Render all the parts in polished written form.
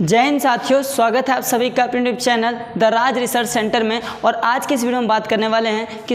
जय हिंद साथियों, स्वागत है आप सभी का अपने YouTube channel the Raj research centre में। और आज के इस वीडियो में बात करने वाले हैं कि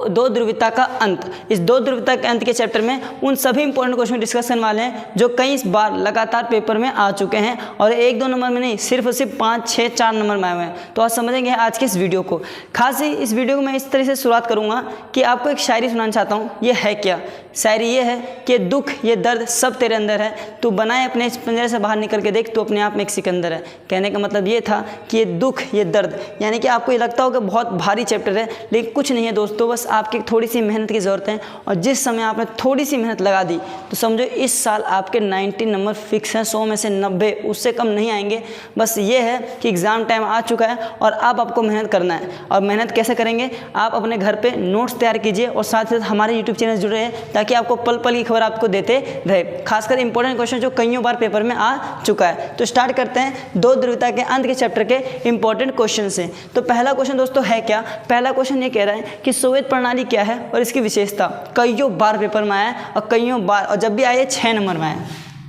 दो ध्रुवीयता का अंत। इस दो ध्रुवीयता के अंत के चैप्टर में उन सभी इंपॉर्टेंट क्वेश्चन डिस्कस करने वाले हैं जो कई बार लगातार पेपर में आ चुके हैं और 1-2 नंबर में नहीं, सिर्फ 5, 6, 4 नंबर में आए हुए हैं। तो आज समझेंगे आज के इस वीडियो को। खास ही इस वीडियो को मैं इस तरह से शुरुआत करूँगा कि आपको एक शायरी सुनाना चाहता हूँ। ये है क्या? शायरी ये है कि दुख ये दर्द सब तेरे अंदर है, तू बनाए अपने इस पिंजरे से बाहर निकल के देख, तू अपने आप में एक सिकंदर है। कहने का मतलब ये था कि ये दुख ये दर्द, यानी कि आपको ये लगता होगा बहुत भारी चैप्टर है, लेकिन कुछ नहीं है दोस्तों, बस आपकी थोड़ी सी मेहनत की ज़रूरत है। और जिस समय आपने थोड़ी सी मेहनत लगा दी तो समझो इस साल आपके 90 नंबर फिक्स हैं, 100 में से 90, उससे कम नहीं आएंगे। बस ये है कि एग्ज़ाम टाइम आ चुका है और अब आपको मेहनत करना है। और मेहनत कैसे करेंगे? आप अपने घर पर नोट्स तैयार कीजिए और साथ ही साथ हमारे यूट्यूब चैनल जुड़े हैं ताकि आपको पल पल की खबर आपको देते रहे, खासकर इंपॉर्टेंट क्वेश्चन जो कईयों बार पेपर में आ चुका है। तो स्टार्ट करते हैं दो ध्रुवीयता के अंत के चैप्टर के इंपॉर्टेंट क्वेश्चन से। तो पहला क्वेश्चन दोस्तों है क्या? पहला क्वेश्चन ये कह रहा है कि सोवियत प्रणाली क्या है और इसकी विशेषता। कईयों बार पेपर में आया है और कईयों बार, और जब भी आए 6 नंबर में आए,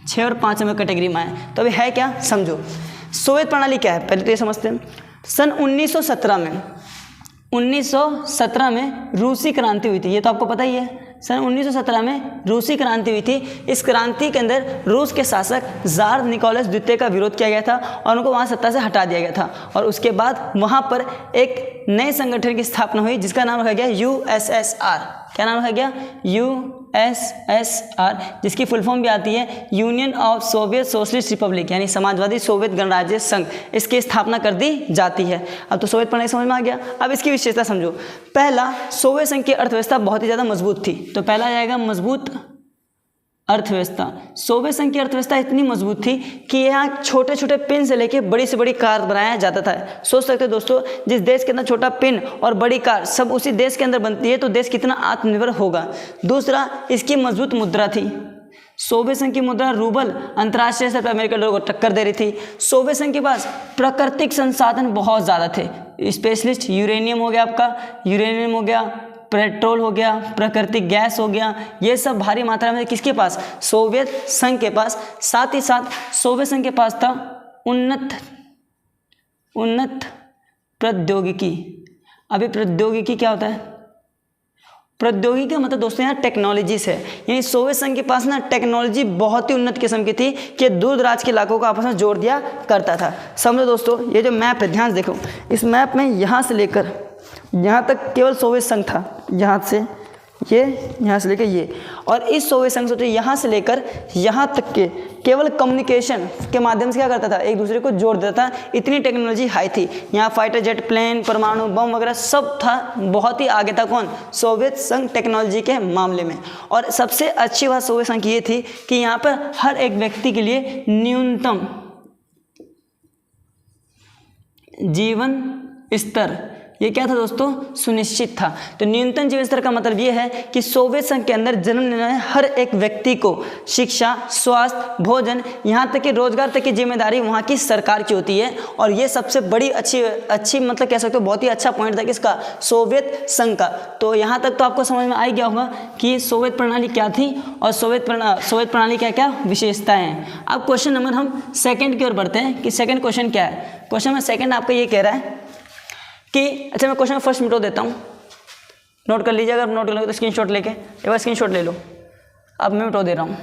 6 और 5 नंबर कैटेगरी में आए। तो अभी है क्या समझो। सोवियत प्रणाली क्या है पहले तो ये समझते हैं। सन 1917 में रूसी क्रांति हुई थी, ये तो आपको पता ही है। सन 1917 में रूसी क्रांति हुई थी। इस क्रांति के अंदर रूस के शासक ज़ार निकोलस द्वितीय का विरोध किया गया था और उनको वहाँ सत्ता से हटा दिया गया था। और उसके बाद वहाँ पर एक नए संगठन की स्थापना हुई जिसका नाम रखा गया USSR। क्या नाम रखा गया? USSR, जिसकी फुल फॉर्म भी आती है union of Soviet socialist Republic, यानी समाजवादी सोवियत गणराज्य संघ। इसकी स्थापना कर दी जाती है। अब तो सोवियत प्रणाली समझ में आ गया। अब इसकी विशेषता समझो। पहला, सोवियत संघ की अर्थव्यवस्था बहुत ही ज़्यादा मजबूत थी। तो पहला जाएगा मजबूत अर्थव्यवस्था। सोवियत संघ की अर्थव्यवस्था इतनी मजबूत थी कि यहाँ छोटे छोटे पिन से लेके बड़ी से बड़ी कार बनाया जाता था। सोच सकते हो दोस्तों, जिस देश के अंदर छोटा पिन और बड़ी कार सब उसी देश के अंदर बनती है तो देश कितना आत्मनिर्भर होगा। दूसरा, इसकी मजबूत मुद्रा थी। सोवियत संघ की मुद्रा रूबल अंतर्राष्ट्रीय स्तर पर अमेरिकन डॉलर को टक्कर दे रही थी। सोवियत संघ के पास प्राकृतिक संसाधन बहुत ज़्यादा थे। स्पेशलिस्ट यूरेनियम हो गया, आपका यूरेनियम हो गया, पेट्रोल हो गया, प्राकृतिक गैस हो गया, ये सब भारी मात्रा में किसके पास? सोवियत संघ के पास। साथ ही साथ सोवियत संघ के पास था उन्नत प्रौद्योगिकी। अभी प्रौद्योगिकी क्या होता है? प्रौद्योगिकी का मतलब दोस्तों यहाँ टेक्नोलॉजी से, यानी सोवियत संघ के पास ना टेक्नोलॉजी बहुत ही उन्नत किस्म की थी कि दूर दराज के इलाकों को आपस में जोड़ दिया करता था। समझो दोस्तों, ये जो मैप है ध्यान से देखो, इस मैप में यहाँ से लेकर यहाँ तक केवल सोवियत संघ था, यहाँ से ये, यहाँ से लेकर ये, और इस सोवियत संघ से यहाँ से लेकर यहाँ तक के केवल कम्युनिकेशन के माध्यम से क्या करता था? एक दूसरे को जोड़ देता था। इतनी टेक्नोलॉजी हाई थी। यहाँ फाइटर जेट प्लेन, परमाणु बम वगैरह सब था। बहुत ही आगे था कौन? सोवियत संघ टेक्नोलॉजी के मामले में। और सबसे अच्छी बात सोवियत संघ की ये थी कि यहाँ पर हर एक व्यक्ति के लिए न्यूनतम जीवन स्तर, ये क्या था दोस्तों? सुनिश्चित था। तो न्यूनतम जीवन स्तर का मतलब ये है कि सोवियत संघ के अंदर जन्म लेने वाले हर एक व्यक्ति को शिक्षा, स्वास्थ्य, भोजन, यहाँ तक कि रोजगार तक की जिम्मेदारी वहाँ की सरकार की होती है। और ये सबसे बड़ी अच्छी मतलब कह सकते हो बहुत ही अच्छा पॉइंट था किसका? सोवियत संघ का। तो यहाँ तक तो आपको समझ में आ ही गया होगा कि सोवियत प्रणाली क्या थी और सोवियत प्रणाली क्या क्या विशेषताएँ हैं। अब क्वेश्चन नंबर हम सेकेंड की ओर बढ़ते हैं कि सेकेंड क्वेश्चन क्या है। क्वेश्चन नंबर सेकेंड आपका ये कह रहा है कि अच्छा, मैं क्वेश्चन फर्स्ट मिटो देता हूँ, नोट कर लीजिए। अगर नोट कर लो तो स्क्रीनशॉट लेके एक बार स्क्रीनशॉट ले लो। अब मैं मिटो दे रहा हूँ।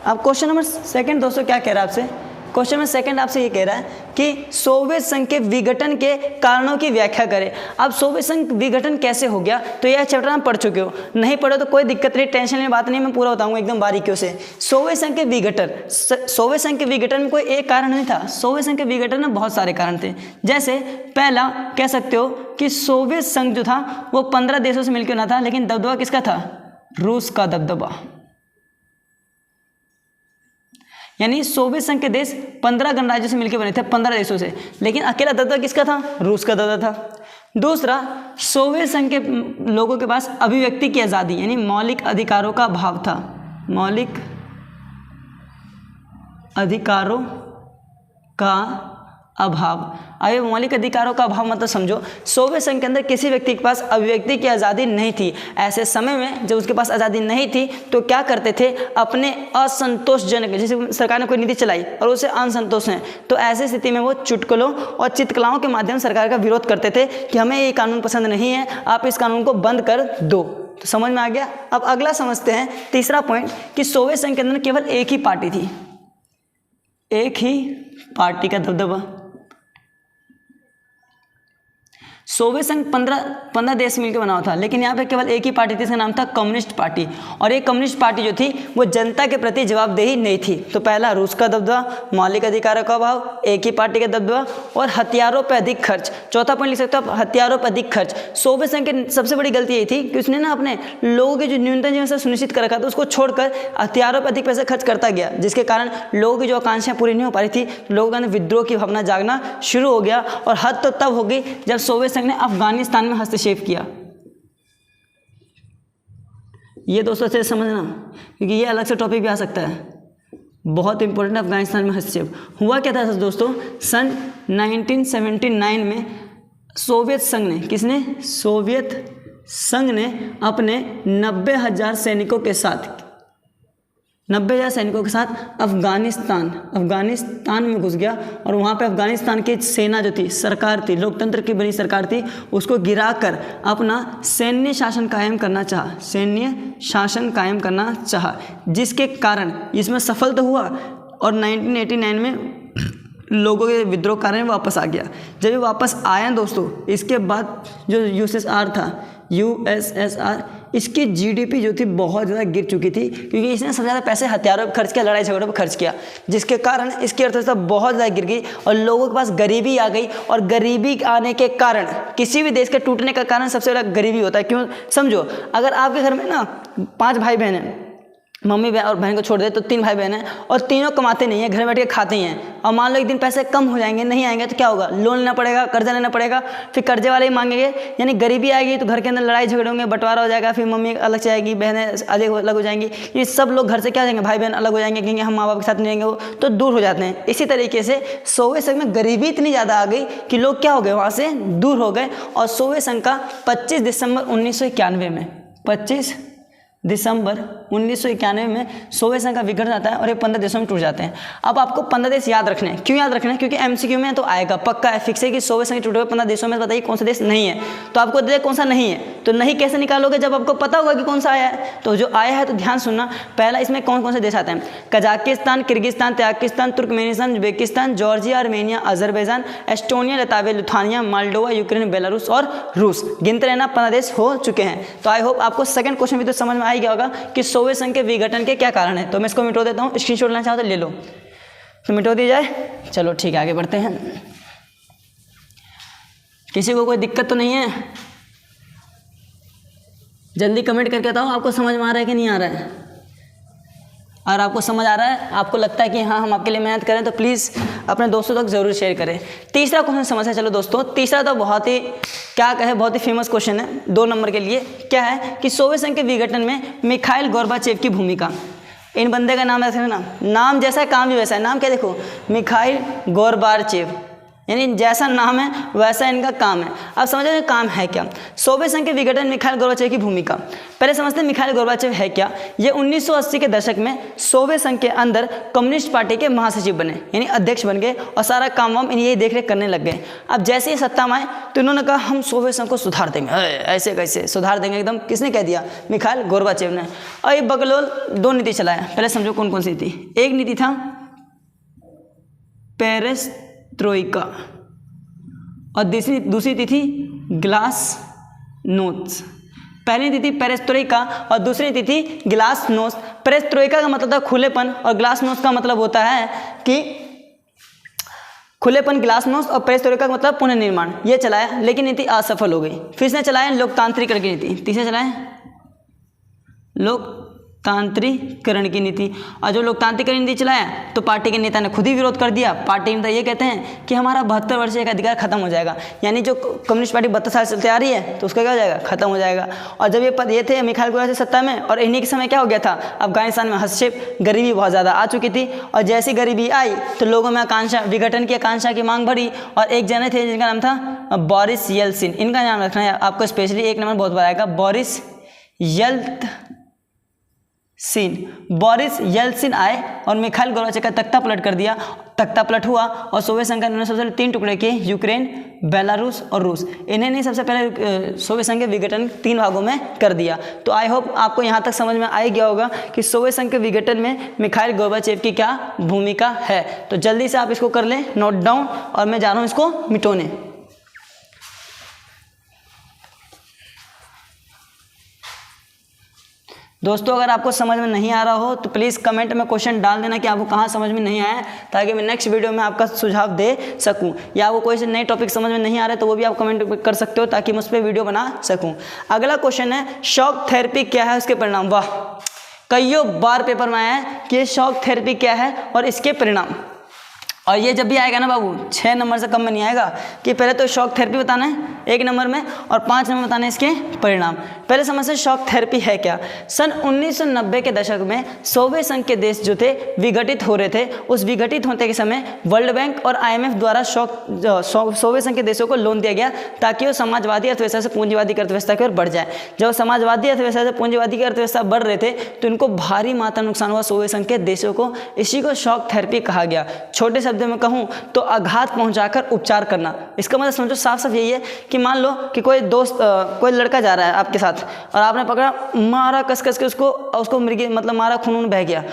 अब क्वेश्चन नंबर सेकंड दोस्तों क्या कह रहा है आपसे? क्वेश्चन नंबर सेकंड आपसे ये कह रहा है कि सोवियत संघ के विघटन के कारणों की व्याख्या करें। अब सोवियत संघ विघटन कैसे हो गया? तो यह चैप्टर हम पढ़ चुके हो, नहीं पढ़ो तो कोई दिक्कत नहीं, टेंशन की बात नहीं, मैं पूरा बताऊंगा एकदम बारीकियों से। सोवियत संघ के विघटन, सोवियत संघ के विघटन में कोई एक कारण नहीं था। सोवियत संघ के विघटन में बहुत सारे कारण थे। जैसे पहला कह सकते हो कि सोवियत संघ जो था वो 15 देशों से मिलकर ना था, लेकिन दबदबा किसका था? रूस का दबदबा। यानी सोवियत संघ के देश 15 गणराज्यों से मिलकर बने थे, 15 देशों से, लेकिन अकेला दबदबा किसका था? रूस का दबदबा था। दूसरा, सोवियत संघ के लोगों के पास अभिव्यक्ति की आज़ादी यानी मौलिक अधिकारों का अभाव था। मौलिक अधिकारों का अभाव। अब मौलिक अधिकारों का अभाव मतलब समझो, सोवियत संघ के अंदर किसी व्यक्ति के पास अभिव्यक्ति की आज़ादी नहीं थी। ऐसे समय में जब उसके पास आज़ादी नहीं थी तो क्या करते थे, अपने असंतोषजनक, जैसे सरकार ने कोई नीति चलाई और उसे असंतोष है, तो ऐसी स्थिति में वो चुटकुलों और चित्रकलाओं के माध्यम से सरकार का विरोध करते थे कि हमें ये कानून पसंद नहीं है, आप इस कानून को बंद कर दो। तो समझ में आ गया। अब अगला समझते हैं तीसरा पॉइंट कि सोवियत संघ के अंदर केवल एक ही पार्टी थी, एक ही पार्टी का दबदबा। सोवियत संघ 15 देश मिलकर बना हुआ था, लेकिन यहाँ पे केवल एक ही पार्टी थी, इसका नाम था कम्युनिस्ट पार्टी। और ये कम्युनिस्ट पार्टी जो थी वो जनता के प्रति जवाबदेही नहीं थी। तो पहला रूस का दबदबा, मौलिक अधिकारों का अभाव, एक ही पार्टी का दबदबा और हथियारों पर अधिक खर्च। चौथा पॉइंट लिख सकते हो आप, हथियारों पर अधिक खर्च। सोवियत संघ की सबसे बड़ी गलती यही थी कि उसने ना अपने लोगों की जो न्यूनतम जीवन से सुनिश्चित कर रखा था उसको छोड़कर हथियारों पर अधिक पैसे खर्च करता गया, जिसके कारण लोगों की जो आकांक्षाएं पूरी नहीं हो पा रही थी, लोगों के अंदर विद्रोह की भावना जागना शुरू हो गया। और हद तो तब हो गई जब सोवियत संघ ने अफगानिस्तान में हस्तक्षेप किया। ये दोस्तों से समझना, क्योंकि ये अलग से टॉपिक भी आ सकता है, बहुत इंपॉर्टेंट। अफगानिस्तान में हस्तक्षेप हुआ क्या था दोस्तों, सन 1979 में सोवियत संघ ने, किसने, सोवियत संघ ने अपने 90,000 सैनिकों के साथ अफगानिस्तान में घुस गया और वहाँ पे अफगानिस्तान की सेना जो थी, सरकार थी, लोकतंत्र की बनी सरकार थी, उसको गिराकर अपना सैन्य शासन कायम करना चाहा, जिसके कारण इसमें सफल तो हुआ और 1989 में लोगों के विद्रोह कारण वापस आ गया। जब ये वापस आया दोस्तों, इसके बाद जो यूएसएसआर था, इसकी जीडीपी जो थी बहुत ज़्यादा गिर चुकी थी, क्योंकि इसने सबसे ज़्यादा पैसे हथियारों पर खर्च किया, लड़ाई झगड़ों पर खर्च किया, जिसके कारण इसकी अर्थव्यवस्था बहुत ज़्यादा गिर गई और लोगों के पास गरीबी आ गई। और गरीबी आने के कारण, किसी भी देश के टूटने का कारण सबसे बड़ा गरीबी होता है। क्यों, समझो, अगर आपके घर में ना 5 भाई बहन हैं, मम्मी और बहन को छोड़ दे तो 3 भाई बहन हैं और तीनों कमाते नहीं हैं, घर बैठ के खाते ही हैं, और मान लो एक दिन पैसे कम हो जाएंगे, नहीं आएंगे तो क्या होगा, लोन लेना पड़ेगा, कर्जा लेना पड़ेगा, फिर कर्जे वाले ही मांगेंगे, यानी गरीबी आएगी तो घर के अंदर लड़ाई झगड़े होंगे, बंटवारा हो जाएगा, फिर मम्मी अलग से आएगी, बहनें अलग हो जाएंगी, ये सब लोग घर से क्या जाएंगे, भाई बहन अलग हो जाएंगे, कहेंगे हम माँ बाप के साथ नहीं रहेंगे, वो तो दूर हो जाते हैं। इसी तरीके से सोवियत संघ में गरीबी इतनी ज़्यादा आ गई कि लोग क्या हो गए, वहाँ से दूर हो गए। और सोवियत संघ का 25 दिसंबर 1991 में सोवियत संघ का विघटन आता है और ये 15 देशों में टूट जाते हैं। अब आपको 15 देश याद रखने हैं। क्यों याद रखना है, क्योंकि एमसीक्यू में तो आएगा, पक्का है, फिक्स है कि सोवियत संघ टूटे हुए 15 देशों में बताइए कौन सा देश नहीं है। तो आपको दे कौन सा नहीं है, तो नहीं कैसे निकालोगे जब आपको पता होगा कि कौन सा आया है। तो जो आया है तो ध्यान सुनना, पहला इसमें कौन कौन से देश आते हैं, Kazakhstan, Kyrgyzstan, Tajikistan, Turkmenistan, Uzbekistan, Georgia, Armenia, Azerbaijan, Estonia, Latvia, Lithuania, Moldova, Ukraine, Belarus और रूस। गिनते रहना, 15 देश हो चुके हैं। तो आई होप आपको सेकंड क्वेश्चन भी तो समझ में आ गया होगा कि सोवियत संघ के विघटन के क्या कारण है। तो मैं इसको मिटो देता हूँ, स्क्रीनशॉट लेना चाहो तो ले लो, तो मिटो दी जाए। चलो ठीक है, आगे बढ़ते हैं। किसी को कोई दिक्कत तो नहीं है, जल्दी कमेंट करके बताओ आपको समझ में आ रहा है कि नहीं आ रहा है। और आपको समझ आ रहा है, आपको लगता है कि हाँ हम आपके लिए मेहनत करें, तो प्लीज़ अपने दोस्तों तक जरूर शेयर करें। तीसरा क्वेश्चन समझ। चलो दोस्तों, तीसरा तो बहुत ही क्या कहे, बहुत ही फेमस क्वेश्चन है 2 नंबर के लिए। क्या है कि सोवियत संघ के विघटन में मिखाइल गोर्बाचेव की भूमिका। इन बंदे का नाम ऐसा है ना, नाम जैसा है काम भी वैसा है। नाम क्या देखो, मिखाइल गोर्बाचेव, यानी जैसा नाम है वैसा इनका काम है। अब समझो काम है क्या। सोवियत संघ के विघटन मिखाइल गोर्बाचेव की भूमिका। पहले समझते हैं मिखाइल गोर्बाचेव है क्या। ये 1980 के दशक में सोवियत संघ के अंदर कम्युनिस्ट पार्टी के महासचिव बने, यानी अध्यक्ष बन गए, और सारा काम वाम इन्हें देख रेख करने लग गए। अब जैसे ही सत्ता में आए तो इन्होंने कहा हम सोवियत संघ को सुधार देंगे। ऐसे कैसे सुधार देंगे, एकदम किसने कह दिया, मिखाइल गोर्बाचेव ने। और ये बगलोल 2 नीति चलाया। पहले समझो कौन कौन सी थी। एक नीति था पेरेस्ट्रोइका और दूसरी थी ग्लासनोस्ट। पहली नीति थी पेरेस्ट्रोइका और दूसरी नीति थी ग्लासनोस्ट। पेरेस्ट्रोइका का मतलब था खुलेपन और ग्लासनोस्ट का मतलब होता है कि खुलेपन, ग्लासनोस्ट, और पेरेस्ट्रोइका का मतलब पुनर्निर्माण। ये चलाया, लेकिन नीति असफल हो गई। फिर इसने चलाया लोकतांत्रिक की नीति। तीसरे चलाए तांत्रिकरण की नीति। और जो लोकतांत्रिकरण नीति चलाया तो पार्टी के नेता ने खुद ही विरोध कर दिया। पार्टी के नेता ये कहते हैं कि हमारा 72 वर्षीय का अधिकार खत्म हो जाएगा, यानी जो कम्युनिस्ट पार्टी 32 साल चलते आ रही है तो उसका क्या हो जाएगा, खत्म हो जाएगा। और जब ये पद ये थे मिखाइल गोरबाचेव सत्ता में, और इन्हीं के समय क्या हो गया था, अफगानिस्तान में हस्तक्षेप, गरीबी बहुत ज़्यादा आ चुकी थी, और जैसी गरीबी आई तो लोगों में आकांक्षा, विघटन की आकांक्षा की मांग बढ़ी। और एक जने थे जिनका नाम था बोरिस येल्सिन, इनका नाम रखना है आपको स्पेशली, एक नंबर बहुत बार आएगा, बोरिस येल्सिन आए और मिखाइल गोरबाचेव का तख्ता पलट कर दिया। तख्ता पलट हुआ और सोवियत संघ ने सबसे पहले 3 टुकड़े किए, यूक्रेन, बेलारूस और रूस। इन्हें नहीं सबसे पहले सोवियत संघ के विघटन 3 भागों में कर दिया। तो आई होप आपको यहाँ तक समझ में आ गया होगा कि सोवियत संघ के विघटन में मिखाइल गोरबाचेव की क्या भूमिका है। तो जल्दी से आप इसको कर लें नोट डाउन, और मैं जा रहा हूँ इसको मिटोने। दोस्तों अगर आपको समझ में नहीं आ रहा हो तो प्लीज़ कमेंट में क्वेश्चन डाल देना कि आपको कहाँ समझ में नहीं आया, ताकि मैं नेक्स्ट वीडियो में आपका सुझाव दे सकूं। या आपको कोई से नए टॉपिक समझ में नहीं आ रहे तो वो भी आप कमेंट कर सकते हो, ताकि मैं उस पर वीडियो बना सकूं। अगला क्वेश्चन है शॉक थेरेपी क्या है, उसके परिणाम। वाह, कईयों बार पेपर में आया है कि शॉक थेरेपी क्या है और इसके परिणाम। और ये जब भी आएगा ना बाबू 6 नंबर से कम में नहीं आएगा कि पहले तो शॉक थेरेपी बताना है 1 नंबर में, और 5 नंबर बताना है इसके परिणाम। पहले समझते हैं शॉक थेरेपी है क्या। सन 1990 के दशक में सोवियत संघ के देश जो थे विघटित हो रहे थे। उस विघटित होने के समय वर्ल्ड बैंक और IMF द्वारा सोवियत संघ के देशों को लोन दिया गया, ताकि वो समाजवादी अर्थव्यवस्था से पूंजीवादी अर्थव्यवस्था की ओर बढ़ जाए। जब समाजवादी अर्थव्यवस्था से पूंजीवादी की अर्थव्यवस्था बढ़ रहे थे तो इनको भारी मात्रा नुकसान हुआ सोवियत संघ के देशों को। इसी को शॉक थेरेपी कहा गया। छोटे शब्दों में कहूं तो आघात पहुंचाकर उपचार करना। इसका मतलब समझो साफ साफ यही है कि मान लो कि कोई दोस्त कोई लड़का जा रहा है आपके साथ, और आपने पकड़ा, मारा कस कस के उसको मृगी मतलब मारा, खून बह गया।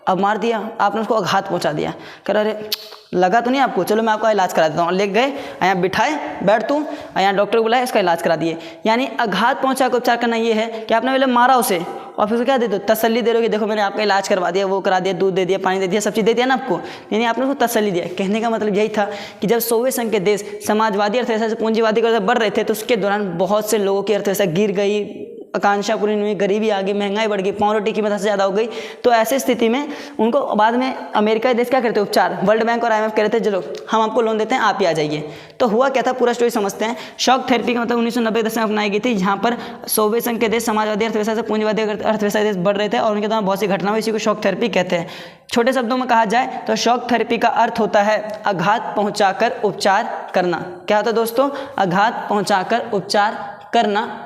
अब मार दिया आपने, उसको आघात पहुंचा दिया। कह रहा अरे लगा तो नहीं आपको, चलो मैं आपका इलाज करा देता हूँ। ले गए, यहाँ बिठाए, बैठ तू, यहाँ डॉक्टर को बुलाया, इसका इलाज करा दिए। यानी आघात पहुंचा कर उपचार करना ये है कि आपने पहले मारा उसे, और फिर क्या दे दो, तसल्ली दे रहे हो कि देखो मैंने आपका इलाज करवा दिया, वो करा दिया, दूध दे दिया, पानी दे दिया, सब चीज़ दे दिया ना आपको। यानी आपने उसको तसल्ली दिया। कहने का मतलब यही था कि जब सोवियत संघ के देश समाजवादी अर्थव्यवस्था से पूंजीवादी की बढ़ रहे थे तो उसके दौरान बहुत से लोगों की अर्थव्यवस्था गिर गई, आकांक्षा पूरी नहीं हुई, गरीबी आ गई, महंगाई बढ़ गई, पॉवर्टी की कीमत से ज़्यादा हो गई। तो ऐसी स्थिति में उनको बाद में अमेरिका के देश क्या करते उपचार, वर्ल्ड बैंक और IMF कह रहे थे चलो हम आपको लोन देते हैं, आप ही आ जाइए। तो हुआ क्या था, पूरा स्टोरी समझते हैं। शॉक थेरेपी का मतलब 1990 के दशक में अपनाई गई थी, जहाँ पर सोवियत संघ के देश समाजवादी अर्थव्यवस्था से पूंजीवादी अर्थव्यवस्था देश बढ़ रहे थे और उनके दौरान बहुत सी घटना हुई। इसी को शॉक थेरेपी कहते हैं। छोटे शब्दों में कहा जाए तो शॉक थेरेपी का अर्थ होता है आघात पहुँचाकर उपचार करना। क्या होता है दोस्तों, आघात पहुँचाकर उपचार करना।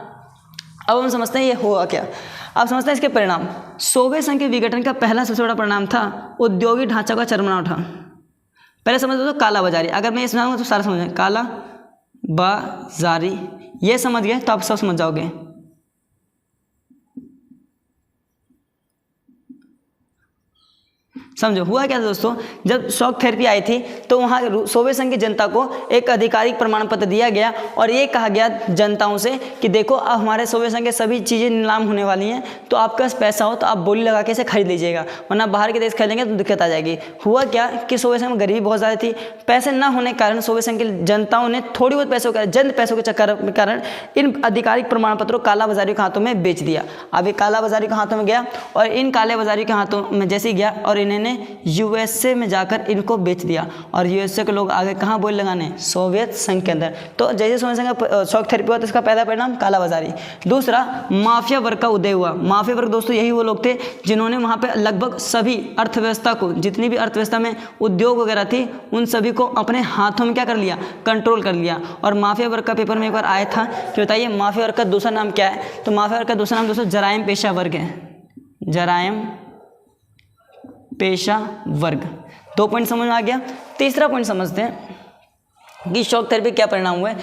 अब हम समझते हैं ये हुआ क्या। अब समझते हैं इसके परिणाम। सोवियत संघ के विघटन का पहला सबसे बड़ा परिणाम था औद्योगिक ढांचा का चरमरा उठा। पहले समझ दो काला बाजारी, अगर मैं ये समझाऊंगा तो सारा समझ, काला बाजारी ये समझ गए तो आप सब समझ जाओगे। समझो हुआ क्या था दोस्तों, जब शॉक थेरेपी आई थी तो वहाँ सोवियत संघ की जनता को एक आधिकारिक प्रमाण पत्र दिया गया और ये कहा गया जनताओं से कि देखो अब हमारे सोवियत संघ के सभी चीज़ें नीलाम होने वाली हैं, तो आपके पास पैसा हो तो आप बोली लगा के इसे खरीद लीजिएगा, वरना बाहर के देश खरीदेंगे तो दिक्कत आ जाएगी। हुआ क्या कि सोवियत संघ में गरीबी बहुत ज़्यादा थी, पैसे न होने के कारण सोवियत संघ की जनताओं ने थोड़ी बहुत पैसों के जल्द पैसों के चक्कर के कारण इन आधिकारिक प्रमाण पत्रों काला बाजारी के हाथों में बेच दिया। अब ये काला बाजारी के हाथों में गया और इन काले बाजारी के हाथों में जैसे ही गया और इन्होंने USA में जाकर इनको बेच दिया और USA के लोग आगे कहाँ बोल लगाने, सोवियत संघ के अंदर। तो जैसे सोवियत संघ का शॉक थेरेपी हुआ तो इसका पहला परिणाम काला बाजारी। दूसरा माफिया वर्ग का उदय हुआ। माफिया वर्ग दोस्तों यही वो लोग थे जिन्होंने वहाँ पे लगभग सभी अर्थव्यवस्था को, जितनी भी अर्थव्यवस्था में उद्योग वगैरह थी उन सभी को अपने हाथों में क्या कर लिया, कंट्रोल कर लिया। और माफिया वर्ग का पेपर में एक बार आया था कि बताइए माफिया वर्ग का दूसरा नाम क्या है, तो माफिया वर्ग का दूसरा नाम दोस्तों जराइम पेशा वर्ग है। जराइम पेशा वर्ग। 2 पॉइंट समझ में आ गया। तीसरा पॉइंट समझते हैं कि शॉक थेरेपी क्या परिणाम हुए।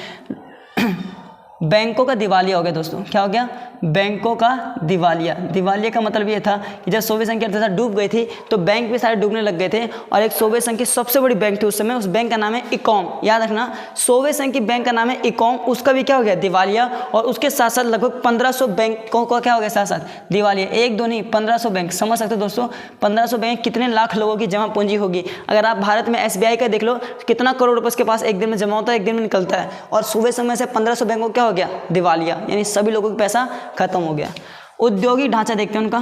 बैंकों का दिवालिया हो गया दोस्तों। क्या हो गया, बैंकों का दिवालिया। दिवालिया का मतलब ये था कि जब सोवियत संघ की अर्थव्यवस्था डूब गई थी तो बैंक भी सारे डूबने लग गए थे और एक सोवियत संघ की सबसे बड़ी बैंक थी उस समय, उस बैंक का नाम है इकॉम। याद रखना, सोवियत संघ की बैंक का नाम है इकॉम, उसका भी क्या हो गया, दिवालिया। और उसके साथ साथ लगभग 1500 बैंकों का क्या हो गया, साथ साथ दिवालिया। 1 2 नहीं 1500 बैंक। समझ सकते हो दोस्तों 1500 बैंक कितने लाख लोगों की जमा पूंजी होगी। अगर आप भारत में SBI का देख लो कितना करोड़ रुपये उसके पास एक दिन में जमा होता है, एक दिन में निकलता है। और सोवियत संघ में से 1500 बैंकों क्या हो गया, दिवालिया, यानी सभी लोगों का पैसा खत्म हो गया। औद्योगिक ढांचा देखते हैं उनका।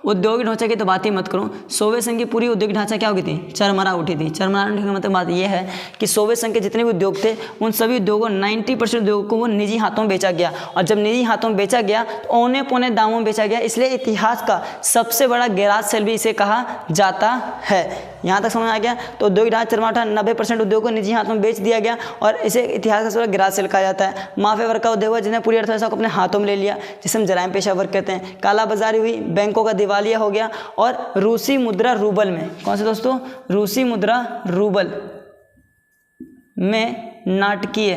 औद्योगिक ढांचा की तो बात ही मत करो। सोवियत संघ की पूरी औद्योगिक ढांचा क्या हो गई थी, चरमरा उठी थी। चरमरा उठने का मतलब बात यह है कि सोवियत संघ के जितने भी उद्योग थे उन सभी उद्योगों 90% उद्योगों को वो निजी हाथों में बेचा गया, और जब निजी हाथों में बेचा गया तो औने पौने दामों में बेचा गया, इसलिए इतिहास का सबसे बड़ा गैराज सेल भी इसे कहा जाता है। यहाँ तक समझ आ गया। तो औद्योगिक ढांचा चरमरा उठा, 90% उद्योग को निजी हाथों में बेच दिया गया, और इसे इतिहास का सबसे बड़ा गैराज सेल कहा जाता है। माफिया वर्ग का उद्योग जिसने पूरी अर्थव्यवस्था को अपने हाथों में ले लिया, जिसे हम जराइम पेशा वर्ग कहते हैं। कालाबाजारी हुई, बैंकों का दिवालिया हो गया, और रूसी मुद्रा रूबल में, कौन से दोस्तों, रूसी मुद्रा रूबल में नाटकीय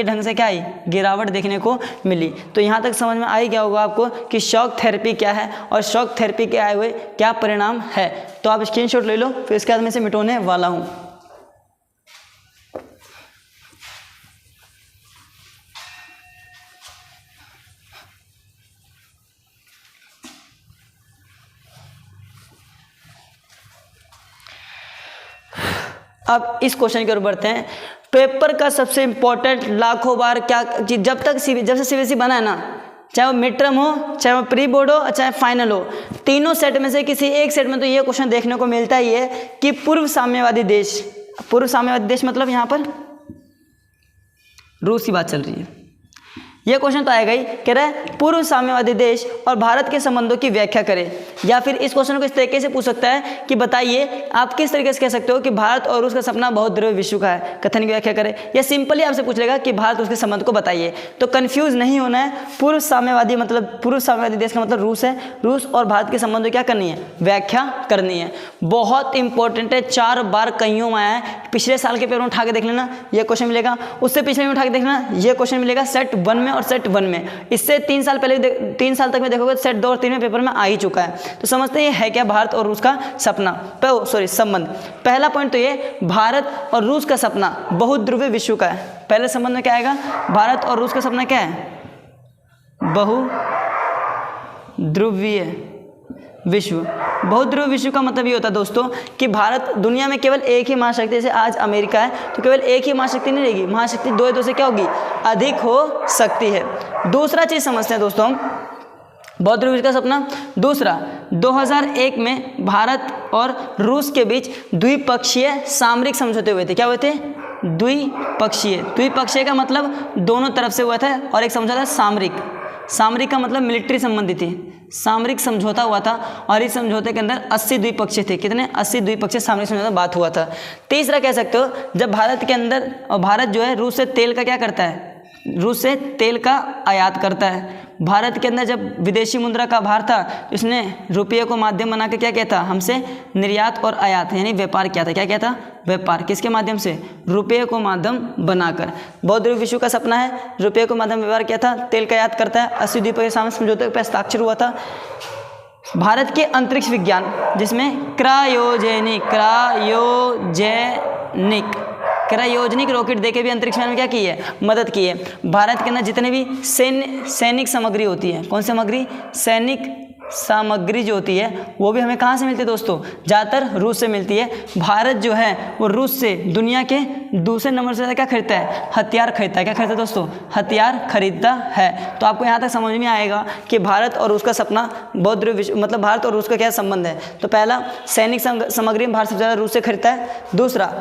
ढंग से क्या आई, गिरावट देखने को मिली। तो यहाँ तक समझ में आई क्या होगा आपको कि शॉक थेरेपी क्या है और शॉक थेरेपी के आए हुए क्या परिणाम है। तो आप स्क्रीनशॉट ले लो, फिर इसके बाद मैं इसे मिटाने वाला हूँ। अब इस क्वेश्चन की ओर बढ़ते हैं। पेपर का सबसे इंपॉर्टेंट लाखों बार क्या, जब से सीबीएसई बना है ना, चाहे वो मिड टर्म हो, चाहे वो प्री बोर्ड हो, चाहे फाइनल हो, तीनों सेट में से किसी एक सेट में तो ये क्वेश्चन देखने को मिलता ही है कि पूर्व साम्यवादी देश मतलब यहाँ पर रूस की बात चल रही है। यह क्वेश्चन तो आएगा ही, कह रहा है पूर्व साम्यवादी देश और भारत के संबंधों की व्याख्या करें। या फिर इस क्वेश्चन को इस तरीके से पूछ सकता है कि बताइए आप किस तरीके से कह सकते हो कि भारत और रूस का सपना बहुद्रव्य विश्व का है, कथन की व्याख्या करें। या सिंपली आपसे पूछ लेगा कि भारत रूस के संबंध को बताइए। तो कंफ्यूज नहीं होना है। पूर्व साम्यवादी देश का मतलब रूस है। रूस और भारत के संबंधों क्या करनी है, व्याख्या करनी है। बहुत इंपॉर्टेंट है, 4 बार कईयों में आया है। पिछले साल के पेपर में उठा के देख लेना, ये क्वेश्चन मिलेगा। उससे पिछले में उठा के देखना, ये क्वेश्चन मिलेगा सेट 1 में और सेट 1 में। इससे 3 साल तक में देखोगे सेट 2 और 3 में पेपर में आ ही चुका है। तो समझते हैं है क्या भारत और रूस का सपना, संबंध। पहला पॉइंट तो ये, भारत और रूस का सपना बहुध्रुवीय विश्व का है। पहले संबंध में क्या आएगा, भारत और रूस का सपना क्या है, बहुध्रुवीय विश्व। बहुध्रुवीय विश्व का मतलब ये होता है दोस्तों कि भारत दुनिया में केवल एक ही महाशक्ति, जैसे आज अमेरिका है तो केवल एक ही महाशक्ति नहीं रहेगी, महाशक्ति 2 से क्या होगी, अधिक हो सकती है। दूसरा चीज समझते हैं दोस्तों हम, बहुध्रुवीय विश्व का सपना। दूसरा, 2001 में भारत और रूस के बीच द्विपक्षीय सामरिक समझौते हुए थे। क्या हुए थे, द्विपक्षीय का मतलब दोनों तरफ से हुआ था, और एक समझौता सामरिक का मतलब मिलिट्री संबंधी थी। सामरिक समझौता हुआ था, और इस समझौते के अंदर 80 द्विपक्षीय थे। कितने, 80 द्विपक्षीय सामरिक समझौता बात हुआ था। तीसरा कह सकते हो, जब भारत के अंदर, और भारत जो है रूस से तेल का क्या करता है, रूस से तेल का आयात करता है। भारत के अंदर जब विदेशी मुद्रा का भार था तो इसने रुपये को माध्यम बना के क्या किया था, हमसे निर्यात और आयात यानी व्यापार किया था। क्या किया था, व्यापार। किसके माध्यम से, रुपये को माध्यम बनाकर। बहुध्रुवीय विश्व का सपना है, रुपये को माध्यम व्यापार किया था, तेल का आयात करता है। 80 द्वीपक्षीय सामरिक समझौते पर हस्ताक्षर हुआ था। भारत के अंतरिक्ष विज्ञान, जिसमें क्रायोजेनिक रॉकेट देके भी अंतरिक्ष में क्या की है, मदद की है। भारत के अंदर जितने भी सैनिक सामग्री होती है, कौन सामग्री, सैनिक सामग्री जो होती है वो भी हमें कहाँ से मिलती है दोस्तों, ज़्यादातर रूस से मिलती है। भारत जो है वो रूस से दुनिया के दूसरे नंबर से क्या खरीदता है, हथियार खरीदता है। क्या खरीदता है दोस्तों, हथियार खरीदता है। तो आपको यहाँ तक समझ में आएगा कि भारत और रूस का सपना बहुध्रुवीय विश्व, मतलब भारत और रूस का क्या संबंध है। तो पहला, सैनिक सामग्री भारत सबसे ज़्यादा रूस से खरीदता है। दूसरा,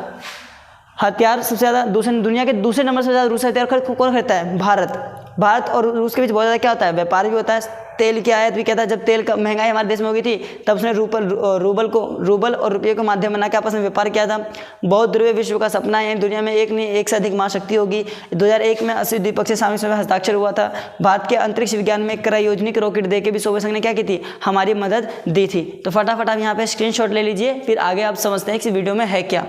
हथियार सबसे ज़्यादा दुनिया के दूसरे नंबर से ज़्यादा रूस हथियार कौन खरीदता है, भारत और रूस के बीच बहुत ज़्यादा क्या होता है, व्यापार भी होता है। तेल की आयात भी कहता है, जब तेल का महंगाई हमारे देश में हो गई थी तब उसने रूबल और रुपये को माध्यम बना के आपस में व्यापार किया था। बहुध्रुवीय विश्व का सपना है, दुनिया में एक नहीं एक से अधिक महाशक्ति होगी। 2001 में 80 द्विपक्षीय सामरिक समझौते में हस्ताक्षर हुआ था। भारत के अंतरिक्ष विज्ञान में क्रायोजेनिक रॉकेट देके भी सोवियत संघ ने क्या की थी, हमारी मदद दी थी। तो फटाफट आप यहाँ पे स्क्रीनशॉट ले लीजिए, फिर आगे आप समझते हैं कि इस वीडियो में है क्या।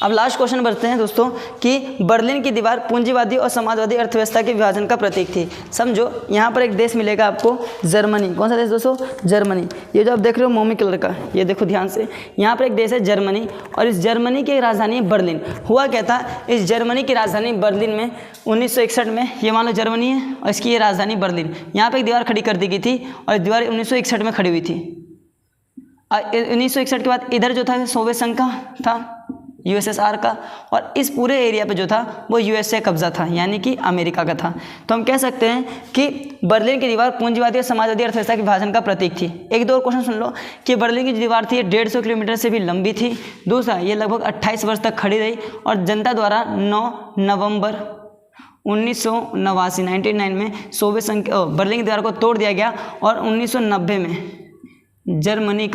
अब लास्ट क्वेश्चन बढ़ते हैं दोस्तों कि बर्लिन की दीवार पूंजीवादी और समाजवादी अर्थव्यवस्था के विभाजन का प्रतीक थी। समझो यहाँ पर एक देश मिलेगा आपको, जर्मनी। कौन सा देश दोस्तों, जर्मनी। ये जो आप देख रहे हो मोमी कलर का, ये देखो ध्यान से, यहाँ पर एक देश है जर्मनी, और इस जर्मनी की राजधानी है बर्लिन। हुआ क्या था, इस जर्मनी की राजधानी बर्लिन में 1961 में, ये मान लो जर्मनी है और इसकी ये राजधानी बर्लिन, यहाँ पर एक दीवार खड़ी कर दी गई थी, और इस दीवार 1961 में खड़ी हुई थी। 1961 के बाद इधर जो था सोवियत संघ का था, यूएसएसआर का, और इस पूरे एरिया पे जो था वो यूएसए कब्जा था, यानी कि अमेरिका का था। तो हम कह सकते हैं कि बर्लिन की दीवार पूंजीवादी और समाजवादी अर्थव्यवस्था के विभाजन का प्रतीक थी। एक दो और क्वेश्चन सुन लो कि बर्लिन की जो दीवार थी ये 150 किलोमीटर से भी लंबी थी। दूसरा, ये लगभग 28 वर्ष तक खड़ी रही और जनता द्वारा 9 नवंबर 1989 में सोवियत संघ बर्लिन की दीवार को तोड़ दिया गया और 1990 में जर्मनी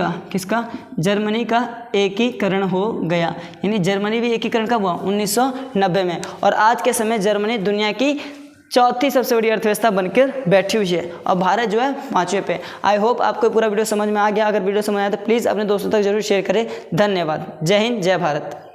का एकीकरण हो गया। यानी जर्मनी भी एकीकरण कब हुआ? 1990 में। और आज के समय जर्मनी दुनिया की चौथी सबसे बड़ी अर्थव्यवस्था बनकर बैठी हुई है और भारत जो है 5वें पे। आई होप आपको पूरा वीडियो समझ में आ गया। अगर वीडियो समझ आया तो प्लीज़ अपने दोस्तों तक जरूर शेयर करें। धन्यवाद। जय हिंद, जय भारत।